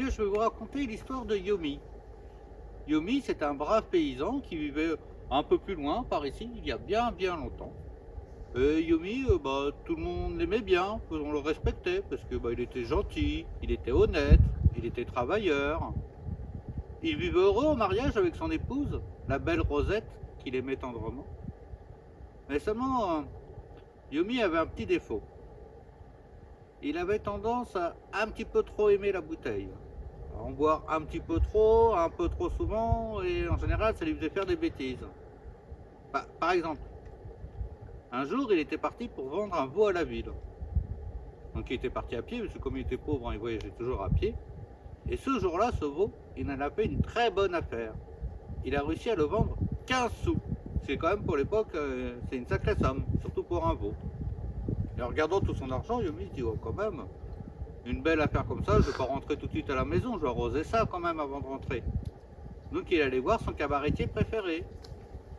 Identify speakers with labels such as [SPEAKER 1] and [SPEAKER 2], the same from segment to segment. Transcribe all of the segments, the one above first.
[SPEAKER 1] aujourd'hui, je vais vous raconter l'histoire de Yomi. Yomi, c'est un brave paysan qui vivait un peu plus loin, par ici, il y a bien bien longtemps. Et Yomi, tout le monde l'aimait bien, on le respectait, parce que il était gentil, il était honnête, il était travailleur. Il vivait heureux au mariage avec son épouse, la belle Rosette, qu'il aimait tendrement. Mais seulement, Yomi avait un petit défaut. Il avait tendance à un petit peu trop aimer la bouteille. En boire un petit peu trop, un peu trop souvent, et en général, ça lui faisait faire des bêtises. Par exemple, un jour, il était parti pour vendre un veau à la ville. Donc il était parti à pied, parce que comme il était pauvre, il voyageait toujours à pied. Et ce jour-là, ce veau, il en a fait une très bonne affaire. Il a réussi à le vendre 15 sous. C'est quand même pour l'époque, c'est une sacrée somme, surtout pour un veau. Et en regardant tout son argent, Yomi se dit, oh quand même, une belle affaire comme ça, je ne vais pas rentrer tout de suite à la maison, je vais arroser ça quand même avant de rentrer. Donc il allait voir son cabaretier préféré.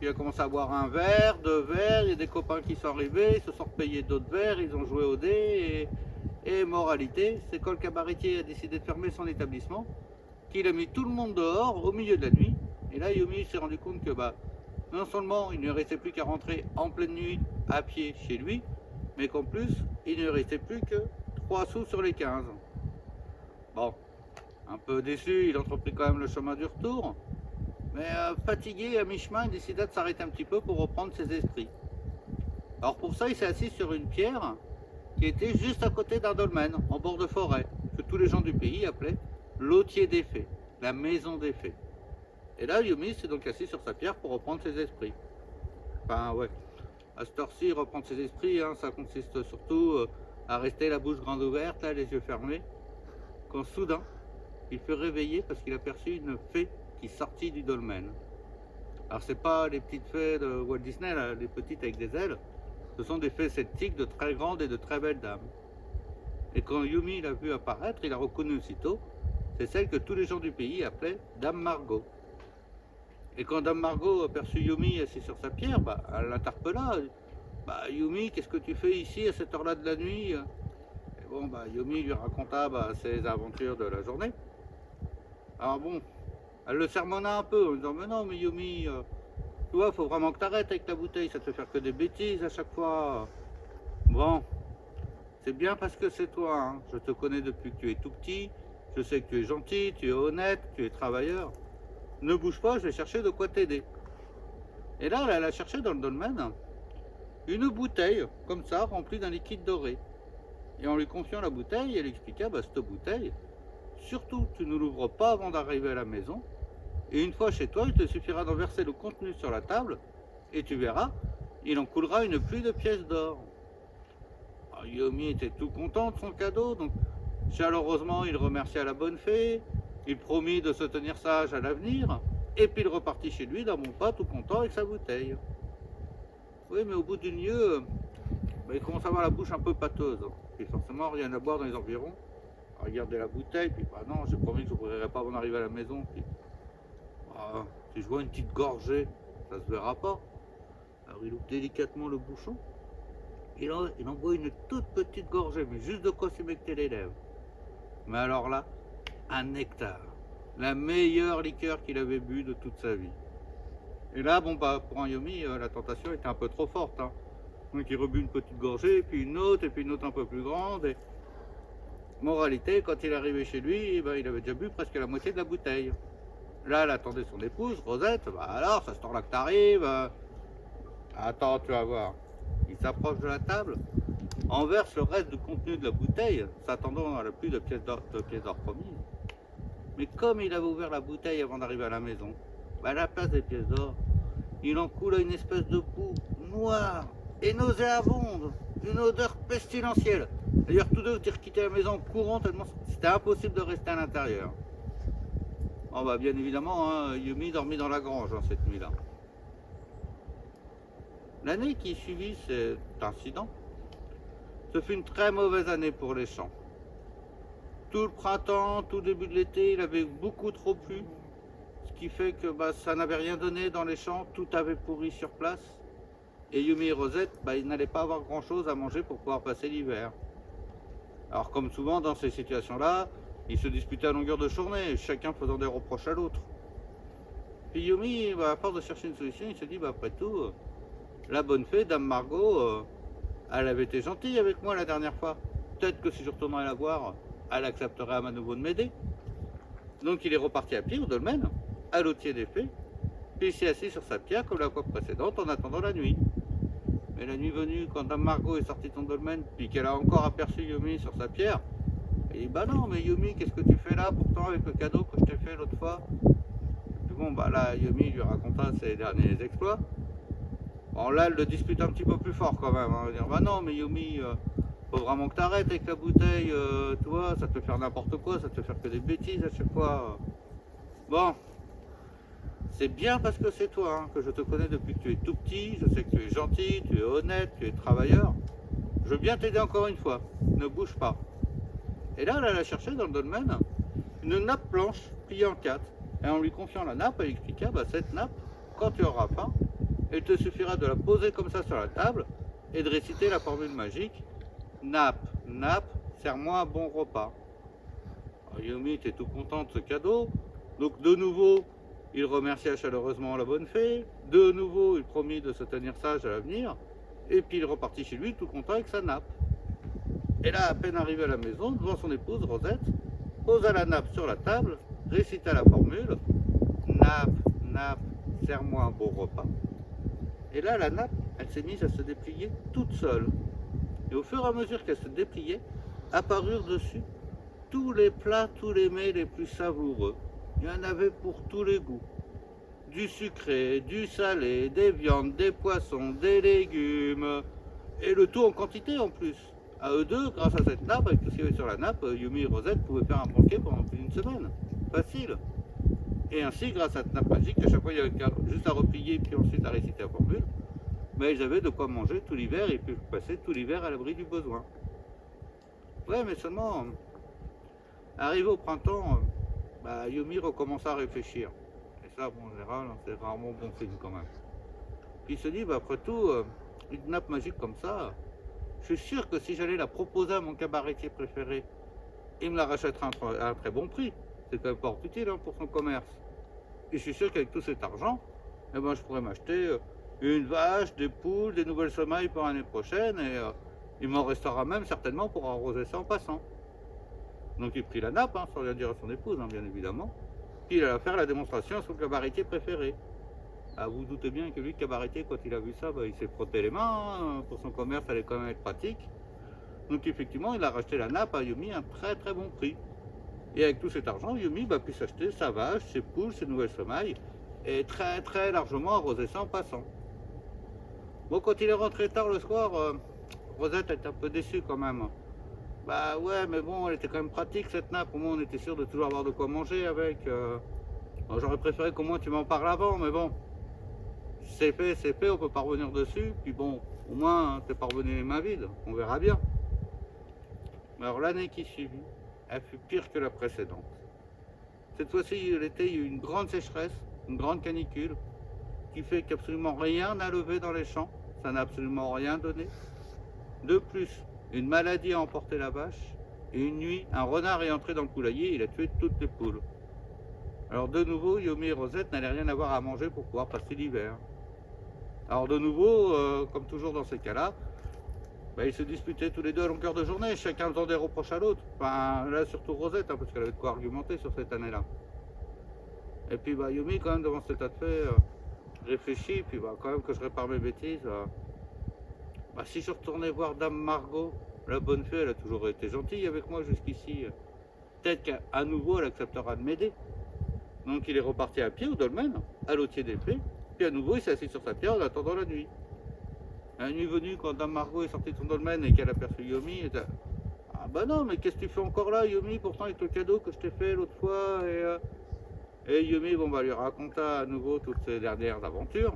[SPEAKER 1] Il a commencé à boire un verre, deux verres, il y a des copains qui sont arrivés, ils se sont repayés d'autres verres, ils ont joué au dé, et moralité, c'est quand le cabaretier a décidé de fermer son établissement, qu'il a mis tout le monde dehors au milieu de la nuit. Et là, Yomi s'est rendu compte que non seulement il ne restait plus qu'à rentrer en pleine nuit à pied chez lui, mais qu'en plus, il ne restait plus que 3 sous sur les 15. Bon, un peu déçu, il entreprit quand même le chemin du retour, mais fatigué, à mi-chemin, il décida de s'arrêter un petit peu pour reprendre ses esprits. Alors pour ça, il s'est assis sur une pierre qui était juste à côté d'un dolmen, en bord de forêt, que tous les gens du pays appelaient l'Autier des Fées, la maison des fées. Et là, Yomi s'est donc assis sur sa pierre pour reprendre ses esprits. Enfin, ouais, à cette heure-ci, reprendre ses esprits, ça consiste surtout à rester la bouche grande ouverte, là, les yeux fermés, quand soudain, il fut réveillé parce qu'il aperçut une fée qui sortit du dolmen. Alors, c'est pas les petites fées de Walt Disney, là, les petites avec des ailes, ce sont des fées celtiques de très grandes et de très belles dames. Et quand Yomi l'a vu apparaître, il a reconnu aussitôt, c'est celle que tous les gens du pays appelaient Dame Margot. Et quand Dame Margot aperçut Yomi assis sur sa pierre, elle l'interpella. Yomi, qu'est-ce que tu fais ici à cette heure-là de la nuit? Et bon, Yomi lui raconta ses aventures de la journée. Alors bon, elle le sermonna un peu en disant, mais non, mais Yomi, tu vois, faut vraiment que tu arrêtes avec ta bouteille, ça te fait faire que des bêtises à chaque fois. Bon, c'est bien parce que c'est toi, je te connais depuis que tu es tout petit, je sais que tu es gentil, tu es honnête, tu es travailleur. Ne bouge pas, je vais chercher de quoi t'aider. Et là, elle a cherché dans le dolmen une bouteille, comme ça, remplie d'un liquide doré. Et en lui confiant la bouteille, elle expliqua, cette bouteille, surtout, tu ne l'ouvres pas avant d'arriver à la maison. Et une fois chez toi, il te suffira d'en verser le contenu sur la table, et tu verras, il en coulera une pluie de pièces d'or. Yomi était tout content de son cadeau, donc chaleureusement, il remercia la bonne fée, il promit de se tenir sage à l'avenir, et puis il repartit chez lui d'un bon pas, tout content avec sa bouteille. Oui, mais au bout d'une lieue, il commence à avoir la bouche un peu pâteuse. Puis forcément, rien à boire dans les environs. Regardez la bouteille, puis non, j'ai promis que je n'ouvrirai pas avant d'arriver à la maison. Puis, si je vois une petite gorgée, ça se verra pas. Alors il ouvre délicatement le bouchon. Il en boit une toute petite gorgée, mais juste de quoi s'humecter les lèvres. Mais alors là, un nectar. La meilleure liqueur qu'il avait bu de toute sa vie. Et là, pour un Yomi, la tentation était un peu trop forte. Donc il rebut une petite gorgée, puis une autre un peu plus grande. Et moralité, quand il est arrivé chez lui, il avait déjà bu presque la moitié de la bouteille. Là, elle attendait son épouse, Rosette. Alors, ça se temps là que t'arrives. Attends, tu vas voir. Il s'approche de la table, en verse le reste du contenu de la bouteille, s'attendant à la pluie de pièces d'or promises. Mais comme il avait ouvert la bouteille avant d'arriver à la maison, à la place des pièces d'or, il en coula une espèce de boue noire et nauséabonde, une odeur pestilentielle. D'ailleurs, tous deux ont quitté la maison en courant tellement c'était impossible de rester à l'intérieur. Bien évidemment, Yomi dormit dans la grange cette nuit-là. L'année qui suivit cet incident, ce fut une très mauvaise année pour les champs. Tout le printemps, tout le début de l'été, il avait beaucoup trop plu, ce qui fait que ça n'avait rien donné dans les champs, tout avait pourri sur place. Et Yomi et Rosette, ils n'allaient pas avoir grand chose à manger pour pouvoir passer l'hiver. Alors comme souvent dans ces situations-là, Ils se disputaient à longueur de journée, chacun faisant des reproches à l'autre. Puis Yumi, à force de chercher une solution, il se dit, après tout, la bonne fée, Dame Margot, elle avait été gentille avec moi la dernière fois. Peut-être que si je retournerais la voir, elle accepterait à nouveau de m'aider. Donc il est reparti à pied au dolmen, à l'Autier des Fées, puis il s'est assis sur sa pierre comme la fois précédente en attendant la nuit. Mais la nuit venue, quand Dame Margot est sortie de son dolmen, puis qu'elle a encore aperçu Yumi sur sa pierre, elle dit, bah non, mais Yumi, qu'est-ce que tu fais là pourtant avec le cadeau que je t'ai fait l'autre fois? Et puis bon, bah là, Yumi lui raconta ses derniers exploits. Bon, là, elle le dispute un petit peu plus fort quand même. Elle va dire, bah non, mais Yumi, faut vraiment que t'arrêtes avec la bouteille, tu vois, ça te fait faire n'importe quoi, ça te fait faire que des bêtises à chaque fois. Bon, c'est bien parce que c'est toi, que je te connais depuis que tu es tout petit, je sais que tu es gentil, tu es honnête, tu es travailleur. Je veux bien t'aider encore une fois, ne bouge pas. Et là, elle a cherché dans le dolmen une nappe blanche pliée en 4. Et en lui confiant la nappe, elle expliqua, bah cette nappe, quand tu auras faim, il te suffira de la poser comme ça sur la table et de réciter la formule magique. Nappe, nappe, sers-moi un bon repas. Alors, Yumi était tout content de ce cadeau. Donc de nouveau, il remercia chaleureusement la bonne fée. De nouveau, il promit de se tenir sage à l'avenir. Et puis il repartit chez lui tout content avec sa nappe. Et là, à peine arrivé à la maison, devant son épouse, Rosette, posa la nappe sur la table, récita la formule. Nappe, nappe, sers-moi un bon repas. Et là, la nappe, elle s'est mise à se déplier toute seule. Et au fur et à mesure qu'elle se dépliait, apparurent dessus tous les plats, tous les mets les plus savoureux. Il y en avait pour tous les goûts. Du sucré, du salé, des viandes, des poissons, des légumes. Et le tout en quantité en plus. À eux deux, grâce à cette nappe, avec tout ce qu'il y avait sur la nappe, Yumi et Rosette pouvaient faire un banquet pendant plus d'une semaine. Facile. Et ainsi, grâce à cette nappe magique, à chaque fois il y avait juste à replier puis ensuite à réciter la formule, mais ils avaient de quoi manger tout l'hiver et puis passer tout l'hiver à l'abri du besoin. Ouais, mais seulement, arrivé au printemps, Yumi recommença à réfléchir. Et ça, bon, en général, c'est rarement bon signe quand même. Puis il se dit, après tout, une nappe magique comme ça, je suis sûr que si j'allais la proposer à mon cabaretier préféré, il me la rachèterait à un très bon prix. C'est quand même pas utile pour son commerce. Et je suis sûr qu'avec tout cet argent, je pourrais m'acheter une vache, des poules, des nouvelles semailles pour l'année prochaine et il m'en restera même certainement pour arroser ça en passant. Donc il prit la nappe, sans rien dire à son épouse, bien évidemment. Puis il alla faire la démonstration à son cabaretier préféré. Vous doutez bien que lui, le cabaretier, quand il a vu ça, il s'est frotté les mains. Pour son commerce, ça allait quand même être pratique. Donc effectivement, il a racheté la nappe à Yumi à un très très bon prix. Et avec tout cet argent, Yumi pu s'acheter sa vache, ses poules, ses nouvelles semailles, et très très largement arroser ça en passant. Bon, quand il est rentré tard le soir, Rosette était un peu déçue quand même. Ouais, mais bon, elle était quand même pratique cette nappe, au moins on était sûr de toujours avoir de quoi manger avec. J'aurais préféré qu'au moins tu m'en parles avant, mais bon, c'est fait, on peut pas revenir dessus, puis bon, au moins t'es pas revenu les mains vides, on verra bien. Alors l'année qui suivit, elle fut pire que la précédente. Cette fois-ci, l'été, il y a eu une grande sécheresse, une grande canicule, qui fait qu'absolument rien n'a levé dans les champs, ça n'a absolument rien donné. De plus, une maladie a emporté la vache, et une nuit, un renard est entré dans le poulailler et il a tué toutes les poules. Alors de nouveau, Yumi et Rosette n'allaient rien avoir à manger pour pouvoir passer l'hiver. Alors de nouveau, comme toujours dans ces cas-là, ils se disputaient tous les deux à longueur de journée, chacun faisant des reproches à l'autre. Là surtout Rosette, parce qu'elle avait de quoi argumenter sur cette année-là. Et puis Yumi, quand même, devant cet état de fait, réfléchit, puis quand même que je répare mes bêtises. Si je retournais voir Dame Margot, la bonne fée, elle a toujours été gentille avec moi jusqu'ici. Peut-être qu'à nouveau, elle acceptera de m'aider. Donc il est reparti à pied au dolmen, à l'Autier des Fées, puis à nouveau, il s'est assis sur sa pierre en attendant la nuit. La nuit venue, quand Dame Margot est sortie de son dolmen et qu'elle a aperçu Yumi, elle dit, non, mais qu'est-ce que tu fais encore là, Yumi, pourtant avec le cadeau que je t'ai fait l'autre fois. Et Yumi, lui raconta à nouveau toutes ses dernières aventures.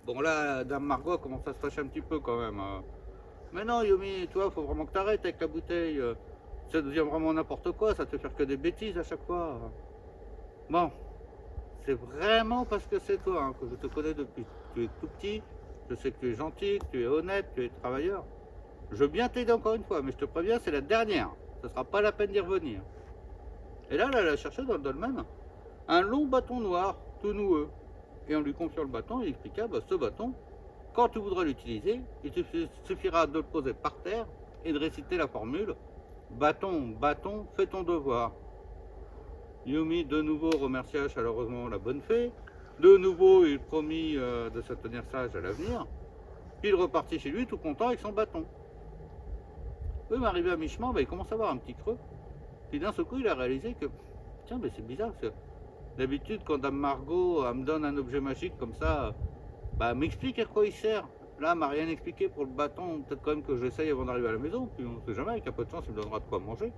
[SPEAKER 1] Bon là, Dame Margot commence à se fâcher un petit peu quand même. Mais non, Yumi, toi, faut vraiment que t'arrêtes avec la bouteille. Ça devient vraiment n'importe quoi, ça te fait faire que des bêtises à chaque fois. Bon, c'est vraiment parce que c'est toi que je te connais depuis que tu es tout petit. Je sais que tu es gentil, que tu es honnête, que tu es travailleur. Je veux bien t'aider encore une fois, mais je te préviens, c'est la dernière. Ce ne sera pas la peine d'y revenir. Et là, elle allait chercher dans le dolmen un long bâton noir, tout noueux. Et en lui confiant le bâton, il expliqua, bah, ce bâton, quand tu voudras l'utiliser, il te suffira de le poser par terre et de réciter la formule bâton, bâton, fais ton devoir. Yumi de nouveau remercia chaleureusement la bonne fée. De nouveau, il promit de se tenir sage à l'avenir. Puis il repartit chez lui tout content avec son bâton. Oui, mais arrivé à mi-chemin, bah, il commence à avoir un petit creux. Puis d'un seul coup, il a réalisé que, tiens, mais c'est bizarre, parce que d'habitude, quand Dame Margot me donne un objet magique comme ça, bah, elle m'explique à quoi il sert. Là, elle m'a rien expliqué pour le bâton. Peut-être quand même que j'essaye avant d'arriver à la maison. Puis on ne sait jamais, avec un peu de chance, il me donnera de quoi manger.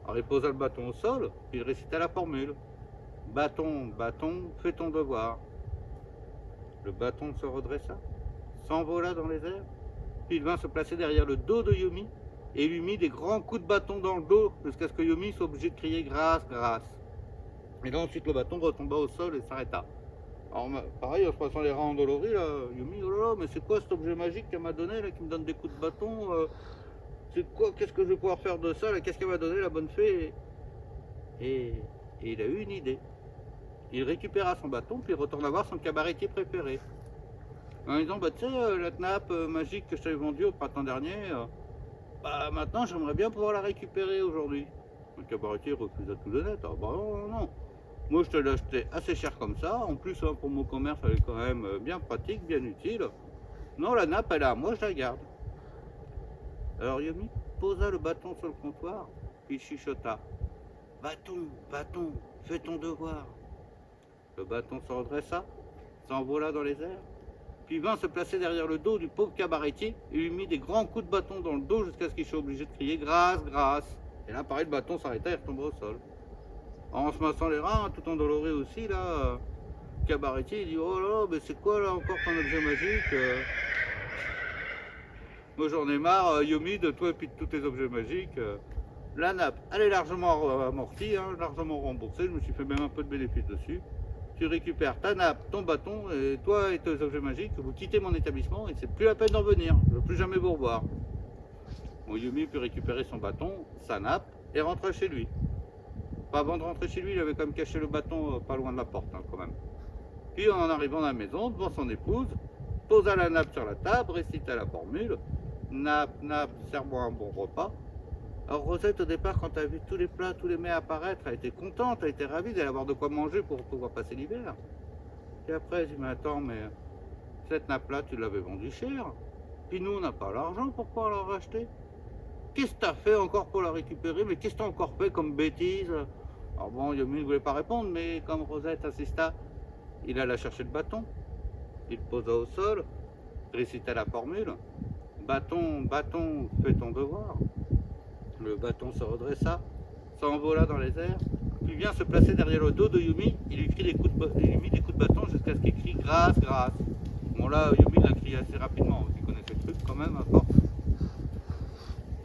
[SPEAKER 1] Alors il posa le bâton au sol, puis il récita la formule. Bâton, bâton, fais ton devoir. Le bâton se redressa, s'envola dans les airs, puis il vint se placer derrière le dos de Yumi et lui mit des grands coups de bâton dans le dos jusqu'à ce que Yumi soit obligé de crier grâce, grâce. Et là ensuite le bâton retomba au sol et s'arrêta. Alors pareil, en se passant les reins endoloris, là, Yumi, oh là là, mais c'est quoi cet objet magique qu'elle m'a donné là, qui me donne des coups de bâton c'est quoi, qu'est-ce que je vais pouvoir faire de ça là, qu'est-ce qu'elle m'a donné la bonne fée et il a eu une idée. Il récupéra son bâton, puis il retourna voir son cabaretier préféré. En disant, bah tu sais, la nappe magique que je t'avais vendue au printemps dernier, bah maintenant j'aimerais bien pouvoir la récupérer aujourd'hui. Le cabaretier refusa tout de net. Ah bah non, non, non. Moi je te l'ai acheté assez cher comme ça. En plus, hein, pour mon commerce, elle est quand même bien pratique, bien utile. Non, la nappe, elle est à moi, je la garde. Alors Yumi posa le bâton sur le comptoir, puis chuchota. Bâton, bâton, fais ton devoir. Le bâton se redressa, s'envola dans les airs, puis vint se placer derrière le dos du pauvre cabaretier et lui mit des grands coups de bâton dans le dos jusqu'à ce qu'il soit obligé de crier grâce, grâce. Et là, pareil, le bâton s'arrêta et retomba au sol. En se massant les reins, tout endoloré aussi, là, le cabaretier, il dit, oh là là, mais c'est quoi là encore ton objet magique Moi j'en ai marre, Yumi, de toi et puis de tous tes objets magiques. La nappe, elle est largement amortie, hein, largement remboursée, je me suis fait même un peu de bénéfice dessus. Tu récupères ta nappe, ton bâton, et toi et tes objets magiques, vous quittez mon établissement et c'est plus la peine d'en venir, je ne veux plus jamais vous revoir. Bon, Yumi put récupérer son bâton, sa nappe, et rentra chez lui. Pas avant de rentrer chez lui, il avait quand même caché le bâton pas loin de la porte, hein, quand même. Puis en arrivant à la maison, devant son épouse, posa la nappe sur la table, récita la formule. Nappe, nappe, sers-moi un bon repas. Alors Rosette, au départ, quand elle a vu tous les plats, tous les mets apparaître, elle était contente, elle était ravie d'aller avoir de quoi manger pour pouvoir passer l'hiver. Puis après, elle dit, mais attends, mais cette nappe-là, tu l'avais vendue cher. Puis nous, on n'a pas l'argent pour pouvoir la racheter. Qu'est-ce que t'as fait encore pour la récupérer? Mais qu'est-ce que t'as encore fait comme bêtise? Alors bon, Yumi ne voulait pas répondre, mais comme Rosette insista, il alla chercher le bâton. Il posa au sol, récita la formule. Bâton, bâton, fais ton devoir. Le bâton se redressa, s'envola dans les airs, puis vient se placer derrière le dos de Yumi. Il lui mit des coups de bâton jusqu'à ce qu'il crie grâce, grâce. Bon là, Yumi l'a crié assez rapidement, il connaissait le truc quand même à force.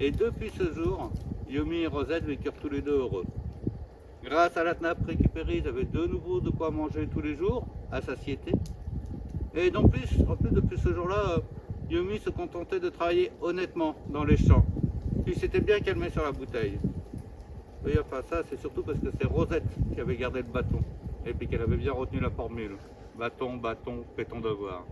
[SPEAKER 1] Et depuis ce jour, Yumi et Rosette vécurent tous les deux heureux. Grâce à la nappe récupérée, ils avaient de nouveau de quoi manger tous les jours, à satiété. Et en plus depuis ce jour-là, Yumi se contentait de travailler honnêtement dans les champs. Puis s'était bien calmé sur la bouteille. Oui, enfin ça, c'est surtout parce que c'est Rosette qui avait gardé le bâton. Et puis qu'elle avait bien retenu la formule. Bâton, bâton, fais ton devoir.